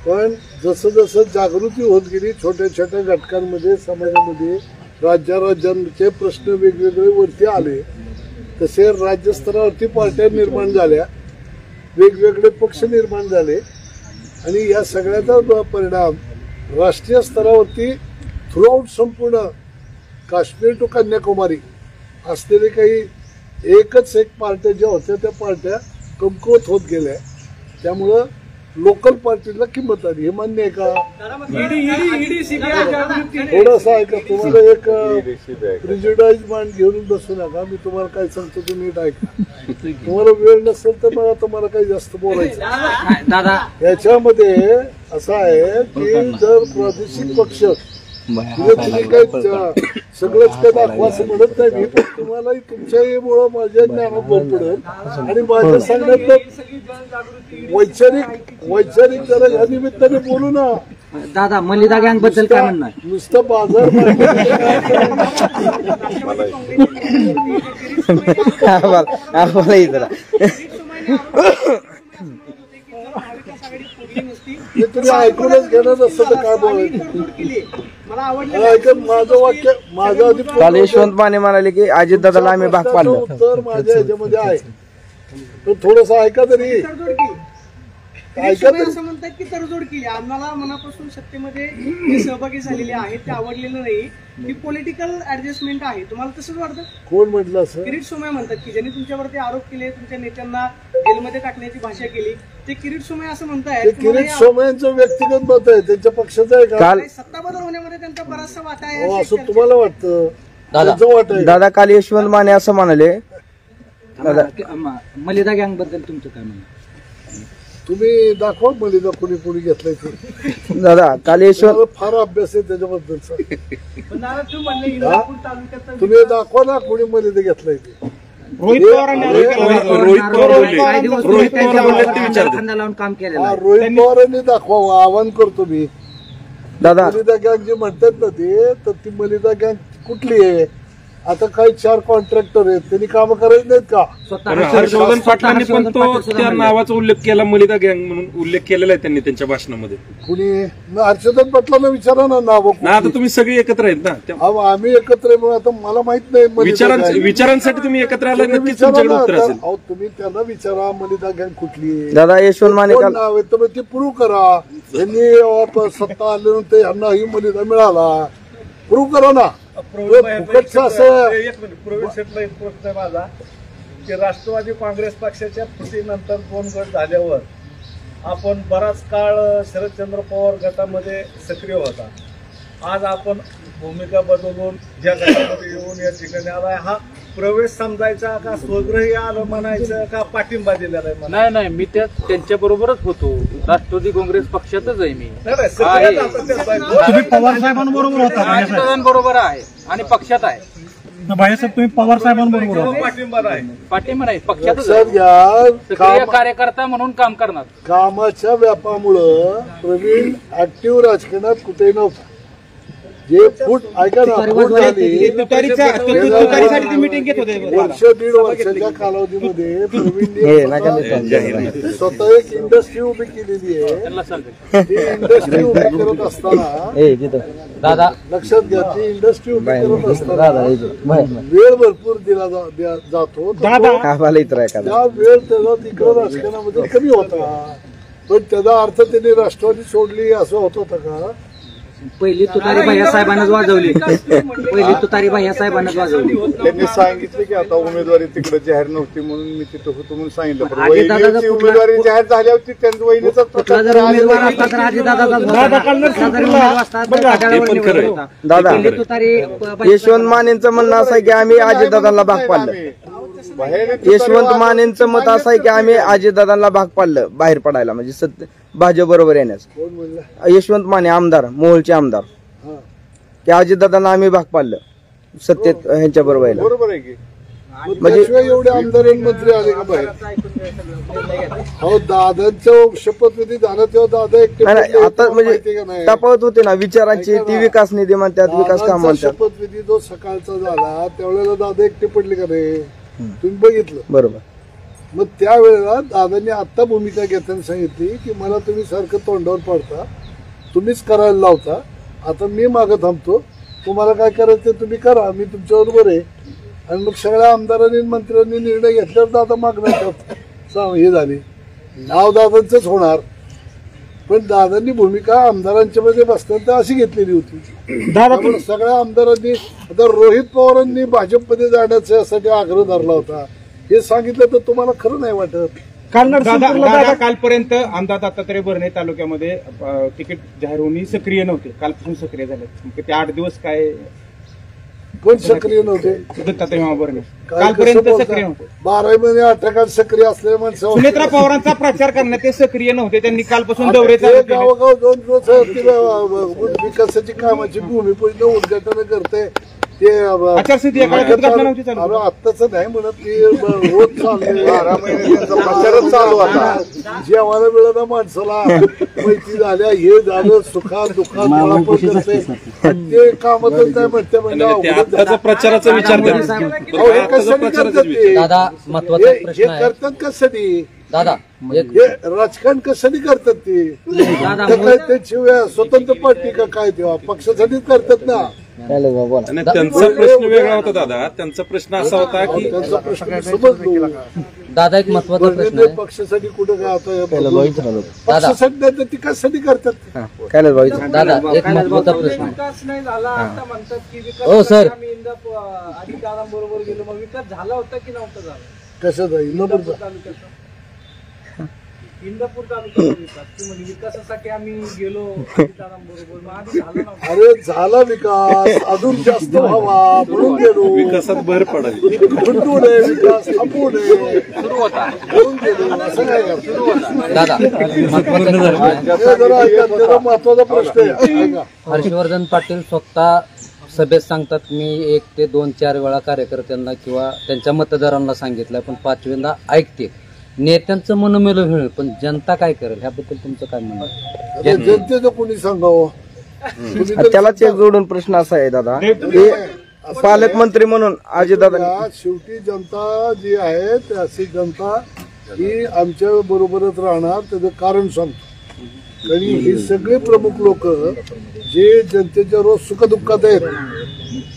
पण जसं जसं जागृती होत गेली छोट्या छोट्या घटकांमध्ये समाजामध्ये राज्यांचे प्रश्न वेगवेगळे वरती आले, तसे राज्यस्तरावरती पार्ट्या निर्माण झाल्या, वेगवेगळे पक्ष निर्माण झाले आणि या सगळ्याचा परिणाम राष्ट्रीय स्तरावरती थ्रूआउट संपूर्ण काश्मीर टू कन्याकुमारी असलेले काही एकच पार्ट्या ज्या होत्या त्या पार्ट्या कमकुवत होत गेल्या. त्यामुळं लोकल पार्टीला किंमत आली. हे मान्य आहे का? थोडंसं आहे का? तुम्हाला एक प्रिज्युडाइज माइंड घेऊन बसू नका. मी तुम्हाला काय सांगतो ते नीट ऐका. तुम्हाला वेळ नसेल तर मला तुम्हाला काही जास्त बोलायचं दादा याच्यामध्ये असं आहे की जर प्रादेशिक पक्ष तुम्ही काही सगळंच काही दाखवा असं म्हणत नाही मी, पण तुम्हाला तुमच्यामुळं माझ्या ज्ञानात भर पडेल आणि माझ्या सांगण्यात वैचारिक जरा या निमित्ताने बोलू ना. दादा मलिदा गँग बद्दल काय म्हणणार? नुसतं बाजार आम्हाला इथं हे तुम्ही ऐकूनच घेणार असतं तर काय बोलायचं? माझं वाक्य माझं आधी काल यशवंत माने म्हणाले की अजितदादाला आम्ही भाग पाडलं. उत्तर माझ्या ह्याच्यामध्ये आहे, पण थोडस ऐका तरी. असं म्हणतात की तडजोड केली. आम्हाला मनापासून सत्तेमध्ये जे सहभागी झालेले आहेत ते आवडलेलं नाही. ही पॉलिटिकल ऍडजस्टमेंट आहे. तुम्हाला तसंच वाटतं? कोण म्हटलं असं? किरीट सोमय्या म्हणतात की ज्यांनी तुमच्यावरती आरोप केले, तुमच्या नेत्यांना जेलमध्ये टाकण्याची भाषा केली, ते किरीट सोमय्या असं म्हणतायत. किरीट सोमय्यांचं व्यक्तिगत मत आहे, त्यांच्या पक्षाचं आहे का? काल सत्ता बदल होण्यामध्ये त्यांचा बराचसा वाटा हो, आहे असं तुम्हाला वाटतं? त्यांचं वाट आहे. दादा काल यशवंत माने असं म्हणाले. मलिदा गँग बद्दल तुमचं काय म्हणणं? तुम्ही दाखवा मलिदा कोणी कोणी घेतलाय ते. दादा काल यशवंत फार अभ्यास आहे त्याच्याबद्दलचा. पण दादा तुम्ही म्हणले इंदापूर तालुक्यात तुम्ही दाखवा ना कोणी मलिदा घेतलाय ते. रोहित पवारांनी खांदा लावून काम केलेलं हा, रोहित पवारांनी दाखवा आवाहन करतो मी. दादा मलिदा गँग जे म्हणतात ना ते, तर ती मलिदा गँग कुठली आहे? आता काही 4 कॉन्ट्रॅक्टर आहेत, त्यांनी कामं करायची नाहीत का? हर्षवर्धन पाटलांनी पण तो त्या नावाचा उल्लेख केला, मलिदा गँग म्हणून उल्लेख केलेला आहे त्यांनी त्यांच्या भाषणामध्ये. कुणी हर्षवर्धन पाटलांना विचारा ना नाव. ना आता तुम्ही सगळे एकत्र आहेत ना, आम्ही एकत्र आहे म्हणून आता मला माहित नाही मलिदा गँग. विचारांसाठी तुम्ही एकत्र आला, तुम्ही नक्कीच विचारा तुमच्याकडे ना उत्तर आता. असेल. अहो, तुम्ही त्यांना विचारा मलिदा गँग कुठली आहे, दादा यशवंत माने कोण काल नाव आहे, तर ते प्रूव्ह करा. यांनी सत्ता आल्यानंतर यांना ही मलिदा मिळाला, प्रूव्ह करा ना. फुकटचं असं प्रवीण शेटला एक प्रश्न आहे माझा की राष्ट्रवादी काँग्रेस पक्षाच्या फुटीनंतर 2 गट झाल्यावर आपण बराच काळ शरदचंद्र पवार गटामध्ये सक्रिय होता. आज आपण भूमिका बदलून ज्या गटामध्ये येऊन या ठिकाणी आलाय, हा प्रवेश समजायचा का स्वगृही आलं म्हणायचं का पाठिंबा दिलेला आहे म्हणायचं? नाही मी त्यांच्या बरोबरच होतो. राष्ट्रवादी काँग्रेस पक्षातच आहे मी. नाही, सगळ्यात आता ते साहेब- तुम्ही पवार साहेबांबरोबर होता का? अजितदादांबरोबर आहे आणि पक्षात आहे. भाईसाहेब तुम्ही पवार साहेबांबरोबर होता. पाठिंबा नाही. पाठिंबा नाही, पक्षातच लक्षात आहे. घ्या, सक्रिय कार्यकर्ता म्हणून काम करणार. कामाच्या व्यापामुळं प्रवीण ऍक्टिव्ह राजकारणात कुठेही नव्हता. जे फूट ऐका ना, फूट झाली तुतारीसाठी ती मिटिंग घेत होते. वर्ष दीड वर्षाच्या कालावधीमध्ये प्रवीणने स्वतः एक इंडस्ट्री उभी केलेली आहे. त्यांना सांगेल. ती इंडस्ट्री उभी करत असताना दादा लक्षात घ्या, ती इंडस्ट्री उभी करत असताना वेळ भरपूर दिला जातो. त्या वेळ त्याचा तिकडं राजकारणामध्ये कमी होता. पण त्याचा अर्थ त्यांनी राष्ट्रवादी सोडली असं होत होतं का? पहिली तुतारी भैयासाहेबांनाच वाजवली. पहिली तुतारी भैयासाहेबांनाच वाजवली. त्यांनी सांगितलं की आता उमेदवारी तिकडे जाहीर नव्हती म्हणून मी तिथं होतो म्हणून सांगितलं. पण अजितदादाचा वहिनीची उमेदवारी जाहीर झाली होती, त्यांच्या वहिनीचाच कुठला जर उमेदवार असता तर अजितदादाचाच होता. दादा पहिली तुतारी यशवंत मानेंचं म्हणणं असं आहे की आम्ही अजितदादांना भाग पाडलं. यशवंत मानेंचं मत असं आहे की आम्ही अजितदादांना भाग पाडलं बाहेर पडायला, म्हणजे सत्य भाजप बरोबर येण्यास. कोण म्हणलं? यशवंत माने आमदार, मोहोळचे आमदार, हा. की अजितदादांना आम्ही भाग पाडलं सत्तेत ह्यांच्या बरोबर यायला. बरोबर आहे की म्हणजे त्याशिवाय एवढे आमदार आणि मंत्री आले का बाहेर? अहो, दादांचं शपथविधी झाला तेव्हा दादा एकटे नाही, पडले, आता तुम्हाला माहिती का म्हणजे नाही? तफावत होते ना विचारांची. ती विकास निधी म्हणतात, विकास काम दादांचा म्हणतात. शपथविधी जो सकाळचा झाला त्यावेळेला दादा एकटे पडले का नाही? तुम्ही बघितलं. बरोबर. मग त्यावेळेला दादांनी आता भूमिका घेताना सांगितली की मला तुम्ही सारखं तोंडावर पाडता, तुम्हीच करायला लावता, आता मी मागं थांबतो, तुम्हाला काय करायचं ते तुम्ही करा, मी तुमच्याबरोबर आहे. आणि मग सगळ्या आमदारांनी मंत्र्यांनी निर्णय घेतल्यावर दादा मागणार हे झाली, नाव दादांचंच होणार. पण दादांनी भूमिका आमदारांच्या मध्ये बसताना अशी घेतलेली होती. त्यामुळे सगळ्या आमदारांनी, आता रोहित पवारांनी भाजपमध्ये जाण्याचा यासाठी आग्रह धरला होता. हे सांगितलं तर तुम्हाला खरं नाही वाटत? दादा कालपर्यंत आमदार दत्तात्रय भरणे तालुक्यामध्ये तिकीट जाहीर होऊन सक्रिय नव्हते, कालपासून सक्रिय झाले. ते 8 दिवस काय कोण सक्रिय नव्हते? दत्तात्रय भरणे कालपर्यंत सक्रिय नव्हते. 12 महिने 18 काळ सक्रिय असलेल्या माणसं सुनेत्रा पवारांचा प्रचार करण्यात ते सक्रिय नव्हते. त्यांनी कालपासून दौरे ते गावोगाव दोन रोज विकासाची कामाची भूमिपूजन उद्घाटन करते. ते आचारसंहिते आत्ताच नाही म्हणत की रोज चालू 12 महिने त्यांचा प्रचारच चालू होता. जेवायला मिळालं माणसाला, माहिती झाल्या, हे झालं, सुखात दुःखात पळापळ करते. ते कामातच नाही म्हणते. म्हणजे प्रचाराचा विचार हे कशासाठी करतात ते? दादा महत्वाचा हे प्रश्न आहे. करतात कशासाठी? दादा हे राजकारण कशासाठी करतात ते? त्यांची स्वतंत्र पार्टी का काय तेव्हा पक्षासाठीच करतात ना. आणि त्यांचा प्रश्न वेगळा होता दादा. त्यांचा प्रश्न असा होता की त्यांचा प्रश्न समजलो. दादा एक महत्वाचा प्रश्न आहे. पक्षासाठी कुठं काय आता पक्षासाठी नाही तर ती कशासाठी करतात? दादा एक महत्वाचा प्रश्न आहे. विकास नाही झाला आता म्हणतात की हो, विकास सर. आम्ही अजितदादांबरोबर गेलो. मग विकास झाला होता की नव्हता झाला? कशाचा? इंदापूर तालुक्याचा इंदापूर तालुक्याचा विकास तू म्हणजे विकासासाठी आम्ही गेलो अजितदादांबरोबर. मग आधी झाला नव्हता. अरे झाला विकास, अजून जास्त व्हावा म्हणून गेलो. विकासात भर पडावी, खंडू नये, विकास थांबू नये सुरू होता. म्हणून गेलो. असं काय दादा जरा महत्वाचा प्रश्न आहे. ऐका. हर्षवर्धन पाटील स्वतः सभेत सांगतात मी 1 ते 2-4 वेळा कार्यकर्त्यांना किंवा त्यांच्या मतदारांना सांगितलं, पण 5व्यांदा ऐकते. नेत्यांचं मनोमेलन होईल, पण जनता काय करेल ह्याबद्दल तुमचं काय म्हणणं आहे? जनतेचं कोणी सांगावं? त्यालाच एक जोडून प्रश्न असा आहे दादा, की पालकमंत्री म्हणून अजितदादा शेवटी जनता जी आहे ती अशी जनता ही आमच्या बरोबरच राहणार. त्याचं कारण सांगतो. आणि ही सगळे प्रमुख लोक जे जनतेच्या रोज सुखदुःखात आहेत,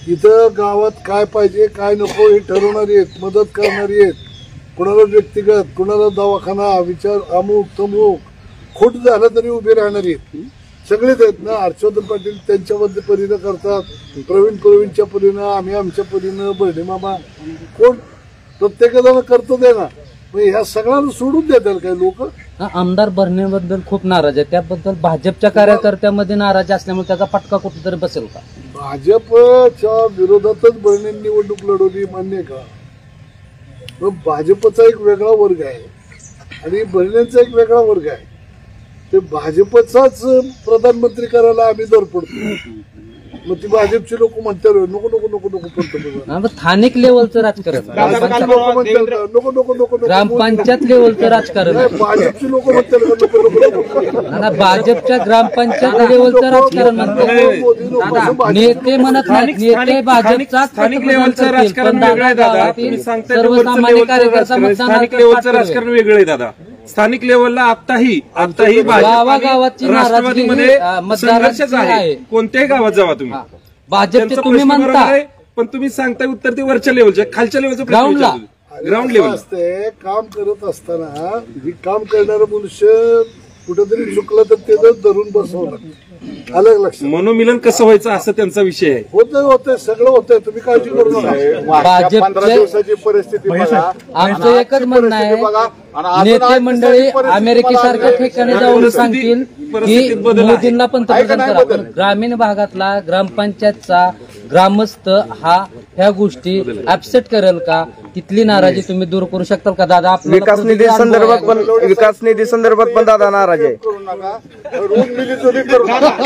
इथं गावात काय पाहिजे काय नको हे ठरवणारी आहेत, मदत करणारी आहेत. कुणाला व्यक्तिगत, कुणाला दवाखाना, विचार अमुक तमुक, खोट झालं तरी उभे राहणारी आहेत. सगळेच आहेत ना. हर्षवर्धन पाटील त्यांच्या परीनं करतात, प्रवीणच्या परीनं, आम्ही आमच्या परीनं, बर्डे मामा, कोण प्रत्येकाला करतो दे ना. मग ह्या सगळ्यांना सोडून देतात काही लोक. आमदार भरण्याबद्दल खूप नाराज आहे. त्याबद्दल भाजपच्या कार्यकर्त्यामध्ये नाराजी असल्यामुळे त्याचा फटका कुठेतरी बसेल का? भाजपच्या विरोधातच बहिणींनी निवडणूक लढवली मान्य का? मग भाजपचा एक वेगळा वर्ग आहे आणि बहिणींचा एक वेगळा वर्ग आहे. ते भाजपचाच प्रधानमंत्री करायला आम्ही दर पडतो. मग ती भाजपची लोक म्हणतात नको नको नको नको पडतो. स्थानिक लेवलचं राजकारण, नको नको नको ग्रामपंचायत लेवलचं राजकारण, भाजपची लोक म्हणतात नको नको नको. भाजपच्या ग्रामपंचायत लेवलचं राजकारण म्हणतात. नेते म्हणत नाहीत, नेते भाजपचा स्थानिक लेवलचं राजकारण वेगळं आहे दादा. तुम्ही सांगताय सर्वसामान्य कार्यकर्ता स्थानिक लेवलचं राजकारण वेगळं आहे दादा. स्थानिक लेवलला आताही गावागावाची राष्ट्रवादीमध्ये संघर्षच आहे. कोणत्याही गावात जावा तुम्ही, भाजपचे तुम्ही म्हणता, पण तुम्ही सांगताय उत्तर ते वरच्या लेवलच्या, खालच्या लेवलचं ग्राउंड लेवल असते. काम करत असताना ही काम करणारं मनुष्य कुठेतरी चुकलं तर ते धरून बसवलं लागतं. अलग लक्ष मनोमिलन कसं व्हायचं असं त्यांचा विषय आहे. होतंय सगळं होतंय, तुम्ही काळजी करू नका. 15 दिवसाची परिस्थिती बघा. आमचं एकच म्हणणं आहे, नेते मंडळी अमेरिकेसारख्या ठिकाणी जाऊन सांगतील की मोदींना पंतप्रधान करा, पण ग्रामीण भागातला ग्रामपंचायतचा ग्रामस्थ हा ह्या गोष्टी ऍक्सेप्ट करेल का? तिथली नाराजी तुम्ही दूर करू शकताल का दादा? विकास निधी संदर्भात पण दादा नाराज आहे.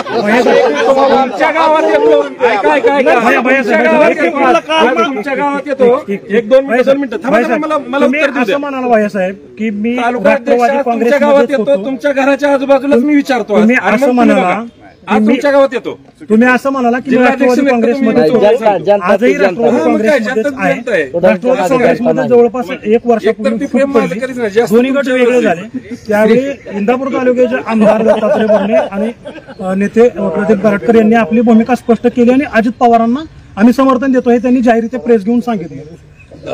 तुमच्या गावात येतो, तुमच्या गावात येतो, 1-2 मिनिटं थांबा, मला उत्तर देऊ द्या. म्हणाला भाईसाहेब की मी तालुका तुमच्या गावात येतो, तुमच्या घराच्या आजूबाजूलाच मी विचारतो. तुम्ही असं म्हणाला आज तुमच्या गावात येतो, तुम्ही असं म्हणाला की राष्ट्रवादी काँग्रेसमध्ये आजही राष्ट्रवादी काँग्रेसमध्येच आहे. राष्ट्रवादी काँग्रेसमध्ये जवळपास 1 वर्षापूर्वी फूट पडली, दोन्ही गट वेगळे झाले. त्यावेळी इंदापूर तालुक्याचे आमदार दत्तात्रय भरणे आणि नेते प्रदीप कराडकर यांनी आपली भूमिका स्पष्ट केली आणि अजित पवारांना आम्ही समर्थन देतो हे त्यांनी जाहीररित्या प्रेस घेऊन सांगितलं.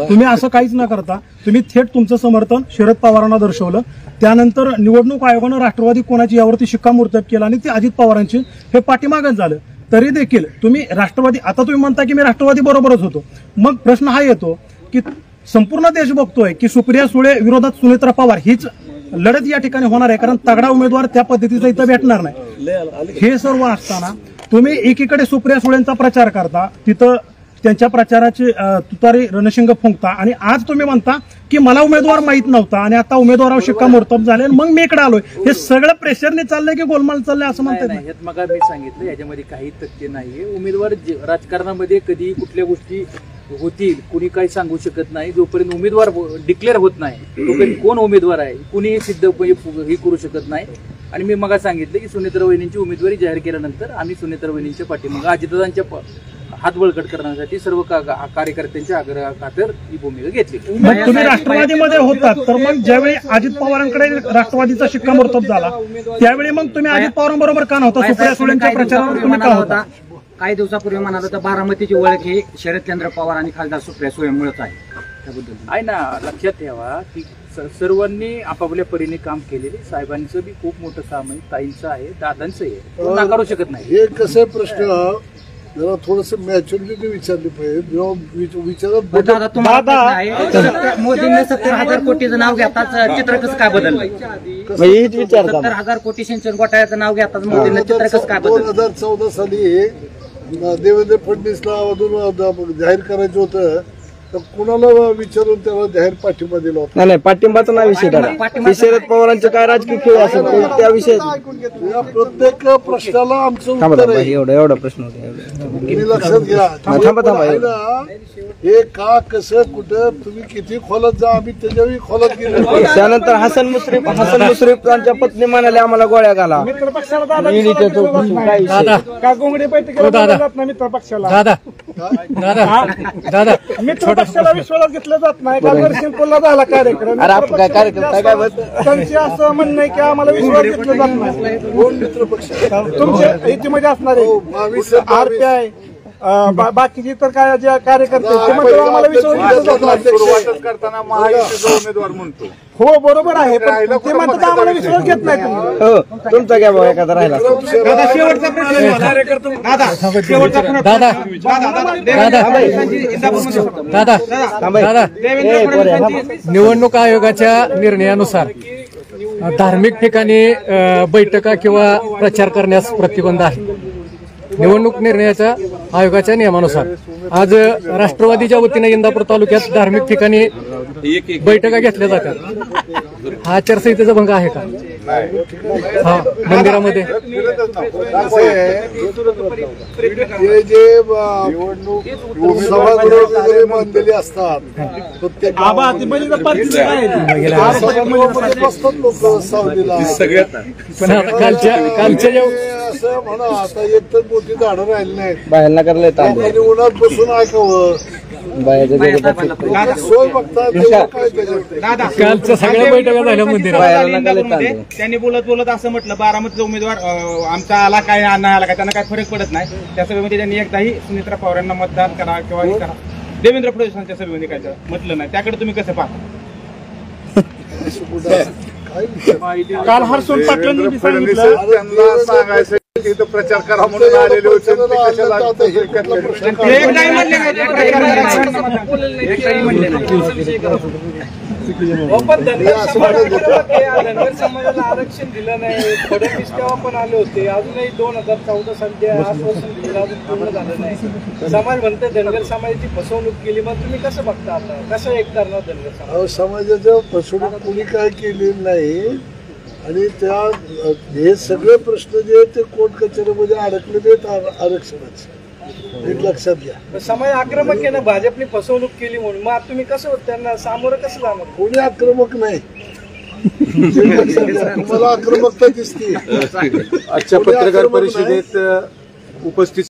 तुम्ही असं काहीच न करता तुम्ही थेट तुमचं समर्थन शरद पवारांना दर्शवलं. त्यानंतर निवडणूक आयोगानं राष्ट्रवादी कोणाची यावरती शिक्कामोर्तब केला आणि ते अजित पवारांची हे पाठीमागच झालं. तरी देखील तुम्ही राष्ट्रवादी, आता तुम्ही म्हणता की मी राष्ट्रवादी बरोबरच होतो, मग प्रश्न हा येतो की संपूर्ण देश बघतोय की सुप्रिया सुळे विरोधात सुनेत्रा पवार हीच लढत या ठिकाणी होणार आहे, कारण तगडा उमेदवार त्या पद्धतीचा इथं भेटणार नाही. हे सर्व असताना तुम्ही एकीकडे सुप्रिया सुळेंचा प्रचार करता, तिथं त्यांच्या प्रचाराची तुतारी रणशिंग फुंकता आणि आज तुम्ही म्हणता की मला उमेदवार माहित नव्हता आणि आता उमेदवारावर शिक्कामोर्तब झाले मग मी इकडे आलोय. हे सगळं प्रेशरने चाललंय की गोलमाल चाललंय असं म्हणतात? नाही, मग मी सांगितलं याच्यामध्ये काही तथ्य नाहीये. उमेदवार राजकारणामध्ये कधी कुठल्या गोष्टी होतील कुणी काही सांगू शकत नाही. जोपर्यंत उमेदवार डिक्लेअर होत नाही तोपर्यंत कोण उमेदवार आहे कुणी सिद्ध हे करू शकत नाही. आणि मी मग सांगितलं की सुनेत्रा वहिनींची उमेदवारी जाहीर केल्यानंतर आम्ही सुनेत्रा वहिनींच्या पाठीमागे अजितदादांच्या हात बळकट करण्यासाठी सर्व कार्यकर्त्यांच्या आग्रहाखातर ही भूमिका घेतली. मग तुम्ही राष्ट्रवादीमध्ये होतात तर मग ज्यावेळी अजित पवारांकडे राष्ट्रवादीचा शिक्कामोर्तब झाला त्यावेळी मग तुम्ही अजित पवारांबरोबर का नव्हता? सुप्रिया सुळेंच्या प्रचारावर तुम्ही का होता? काही दिवसापूर्वी म्हणाल तर बारामतीची ओळख ही शरदचंद्र पवार आणि खासदार सुप्रिया सुळेंमुळेच आहे. त्याबद्दल आहे ना, लक्षात ठेवा की सर्वांनी आपापल्या परीने काम केलेले. साहेबांचं बी खूप मोठं काम आहे, ताईंचं आहे, दादांचं आहे, नाकारू शकत नाही. हे कसे प्रश्न जरा थोडस मॅच्युरिटी विचारली पाहिजे. मोदींनी 70,000 कोटीचं नाव घेताच चित्र कसं काय बदललं? 70,000 कोटी सिंचन घोटाळ्याचं नाव घेताच मोदींनी चित्र कसं काय बदललं? 2014 साली देवेंद्र फडणवीसला जाहीर करायचं होतं तर कुणाला विचारून त्याला जाहीर पाठिंबा दिला होता? नाही पाठिंबाचा नाही विषय दादा. शरद पवारांचे काय राजकीय खेळ असेल त्या विषयी प्रत्येक प्रश्नाला आमचं उत्तर आहे. एवढा प्रश्न होता तुम्ही लक्षात घ्या. थांबा हे का कसं कुठं तुम्ही किती खोलत जा आम्ही त्याच्याही खोलत गेलो. त्यानंतर हसन मुश्रीफ यांच्या पत्नी म्हणाले आम्हाला गोळ्या घाला. मित्रपक्षाला विश्वासात घेतलं जात नाही. सिंपलला झाला कार्यक्रम त्यांचे असं म्हणणं आहे की आम्हाला विश्वास घेतलं जात नाही. दोन मित्रपक्ष तुमच्या इतिमध्ये असणारे आरपीआय बाकीचे तर काय जे कार्यकर्ते आम्हाला विश्वास सुरुवातच करताना महायुतीचा उमेदवार म्हणतो. हो बरोबर आहे, पण ते म्हणतात आम्हाला विश्वास घेत नाही. तुमचा घ्या भाऊ एखादा राहिला. शेवटचा निवडणूक आयोगाच्या निर्णयानुसार धार्मिक ठिकाणी बैठका किंवा प्रचार करण्यास प्रतिबंध आहे. निवडणूक निर्णयाच्या आयोगाच्या नियमानुसार आज राष्ट्रवादीच्या वतीने इंदापूर तालुक्यात धार्मिक ठिकाणी बैठका घेतल्या जातात. हा आचारसंहितेचा भंग आहे का? हा मंदिरामध्ये हे जे सभागृह वगैरे बांधलेली असतात प्रत्येक बसतात लोक सावलीला. पण आता कालच्या असं म्हणा आता एक तर मोठी झाडं राहिली नाहीत, बाहेर करायला लोकांनी उन्हात बसून ऐकावं, सोय बघतात काय त्याच्यात. कालच्या सगळ्या बैठका झाल्या मंदिरात. त्यांनी बोलत असं म्हटलं बारामतीचा उमेदवार आमचा आला काय नाही आला काय त्यांना काय फरक पडत नाही. त्या सभेमध्ये त्यांनी एकदाही सुनेत्रा पवार यांना मतदान करा किंवा हे करा देवेंद्र फडणवीसांच्या सभेमध्ये काय म्हटलं नाही. त्याकडे तुम्ही कसं पाहता? काल हर्षवर्धन पाटलांनी त्यांना सांगायचं की इथं प्रचार करा म्हणून आलेले होते. धनगर समाजाला आरक्षण दिलं नाही. फडणवीस तेव्हा पण आले होते, अजूनही 2014 साली आश्वासन दिलं अजून पूर्ण झालं नाही. समाज म्हणते धनगर समाजाची फसवणूक केली. मग तुम्ही कसं बघता आता कसं एक करणार धनगर समाज? समाजाचं फसवणूक कोणी काय केलेली नाही आणि त्या हे सगळे प्रश्न जे आहेत ते कोर्ट कचेरीमध्ये अडकलेले आहेत आरक्षणाचे. एक लक्षात घ्या. समाज आक्रमक आहे ना, भाजपने फसवणूक केली म्हणून. मग तुम्ही कसं त्यांना सामोरं कसं जाणार? कोणी आक्रमक नाही. तुम्हाला आक्रमकता दिसते. आजच्या पत्रकार परिषदेत उपस्थित